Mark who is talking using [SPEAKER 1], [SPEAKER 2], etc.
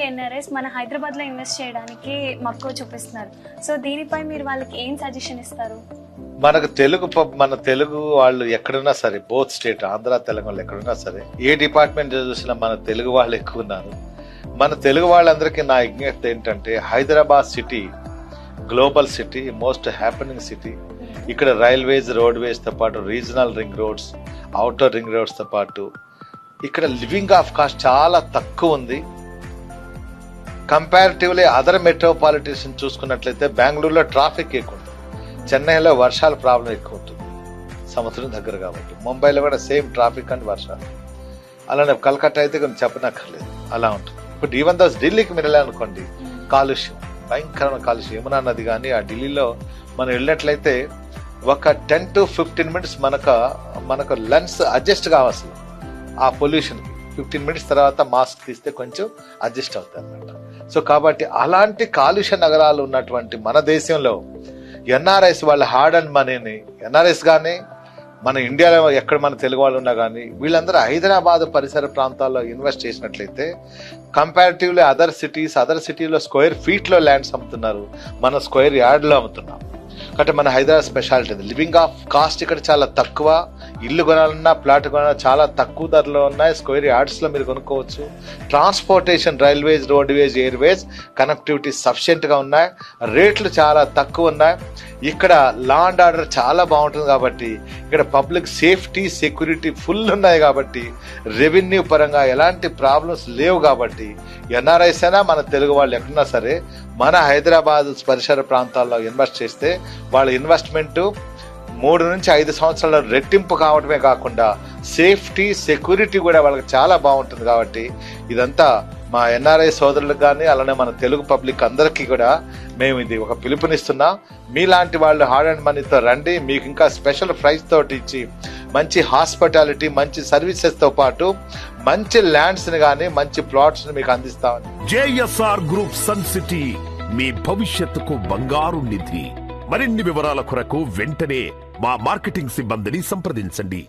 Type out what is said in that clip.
[SPEAKER 1] NRIs మన హైదరాబాద్ లో invest చేయడానికి మక్కువ చూపిస్తున్నారు. సో దీనిపై మీరు వాళ్ళకి ఏం సజెషన్ ఇస్తారు?
[SPEAKER 2] మన తెలుగు వాళ్ళు ఎక్కడున్నా సరే, బోత్ స్టేట్ ఆంధ్ర తెలంగాణ ఎక్కడున్నా సరే, ఏ డిపార్ట్మెంట్ చూసినా మన తెలుగు వాళ్ళు ఎక్కువ ఉన్నారు. మన తెలుగు వాళ్ళందరికీ నా విజ్ఞప్తి ఏంటంటే, Hyderabad city global city, most happening city. ఇక్కడ రైల్వేస్, రోడ్వేస్ తో పాటు regional ring roads, outer ring roads తో పాటు ఇక్కడ లివింగ్ ఆఫ్ కాస్ట్ చాలా తక్కువ ఉంది. కంపారిటివ్లీ అదర్ మెట్రోపాలిటన్ చూసుకున్నట్లయితే బెంగళూరులో ట్రాఫిక్ ఎక్కువ ఉంటుంది, చెన్నైలో వర్షాల ప్రాబ్లం ఎక్కువ ఉంటుంది, సముద్రం దగ్గర కాబట్టి. ముంబైలో కూడా సేమ్ ట్రాఫిక్ అండ్ వర్షాలు. అలానే కలకత్తా అయితే కొంచెం చెప్పనక్కర్లేదు, అలా ఉంటుంది. ఇప్పుడు ఈవెన్ దో ఢిల్లీకి మీరు వెళ్ళాలనుకోండి, కాలుష్యం, భయంకరమైన కాలుష్యం. యమునా నది కానీ ఆ ఢిల్లీలో మనం వెళ్ళినట్లయితే ఒక 10 to 15 minutes మనకు లెన్స్ అడ్జస్ట్ కావాల్సి ఆ పొల్యూషన్ కి. 15 minutes తర్వాత మాస్క్ తీస్తే కొంచెం అడ్జస్ట్ అవుతాయి అన్నమాట. సో కాబట్టి అలాంటి కాలుష్య నగరాలు ఉన్నటువంటి మన దేశంలో ఎన్ఆర్ఐస్ వాళ్ళ హార్డ్ అండ్ మనీని, ఎన్ఆర్ఐస్ కానీ మన ఇండియాలో ఎక్కడ మన తెలుగు వాళ్ళు ఉన్నా కానీ, వీళ్ళందరూ హైదరాబాద్ పరిసర ప్రాంతాల్లో ఇన్వెస్ట్ చేసినట్లయితే కంపారిటివ్లీ అదర్ సిటీలో స్క్వేర్ ఫీట్ లో ల్యాండ్స్ అమ్ముతున్నారు, మన స్క్వేర్ యార్డ్ లో అమ్ముతున్నాం. కాబట్టి మన Hyderabad speciality living of cost ఇక్కడ చాలా తక్కువ. ఇల్లు కొనాలన్నా, ప్లాట్ కొనాలన్నా చాలా తక్కువ ధరలో ఉన్నాయి. స్క్వేర్ యార్డ్స్ లో మీరు కొనుక్కోవచ్చు. Transportation, railways, roadways, Airways connectivity sufficient గా ఉన్నాయి. రేట్లు చాలా తక్కువ ఉన్నాయి. ఇక్కడ లా అండ్ ఆర్డర్ చాలా బాగుంటుంది కాబట్టి, ఇక్కడ పబ్లిక్ సేఫ్టీ, సెక్యూరిటీ ఫుల్ ఉన్నాయి కాబట్టి, రెవెన్యూ పరంగా ఎలాంటి ప్రాబ్లమ్స్ లేవు కాబట్టి, ఎన్ఆర్ఐస్ అయినా మన తెలుగు వాళ్ళు ఎక్కడున్నా సరే మన హైదరాబాద్ పరిసర ప్రాంతాల్లో ఇన్వెస్ట్ చేస్తే వాళ్ళ ఇన్వెస్ట్మెంట్ 3 నుంచి 5 సంవత్సరాల రెట్టింపు కావడమే కాకుండా సేఫ్టీ, సెక్యూరిటీ కూడా వాళ్ళకి చాలా బాగుంటుంది. కాబట్టి ఇదంతా మా ఎన్ఆర్ఐ సోదరులకు కానీ, అలానే మన తెలుగు పబ్లిక్ అందరికీ కూడా మేము ఇది ఒక పిలుపునిస్తున్నాం. మీలాంటి వాళ్ళు హార్డ్ అండ్ మనీతో రండి, మీకు ఇంకా స్పెషల్ ప్రైజ్ తోటి ఇచ్చి మంచి హాస్పిటాలిటీ, మంచి సర్వీసెస్ తో పాటు మంచి ల్యాండ్స్ ని కానీ, మంచి ప్లాట్స్ ని మీకు అందిస్తామని.
[SPEAKER 3] జేఎస్ఆర్ గ్రూప్ సన్ సిటీ మీ భవిష్యత్తుకు బంగారు నిధి. మరిన్ని వివరాల కొరకు వెంటనే మా మార్కెటింగ్ సిబ్బందిని సంప్రదించండి.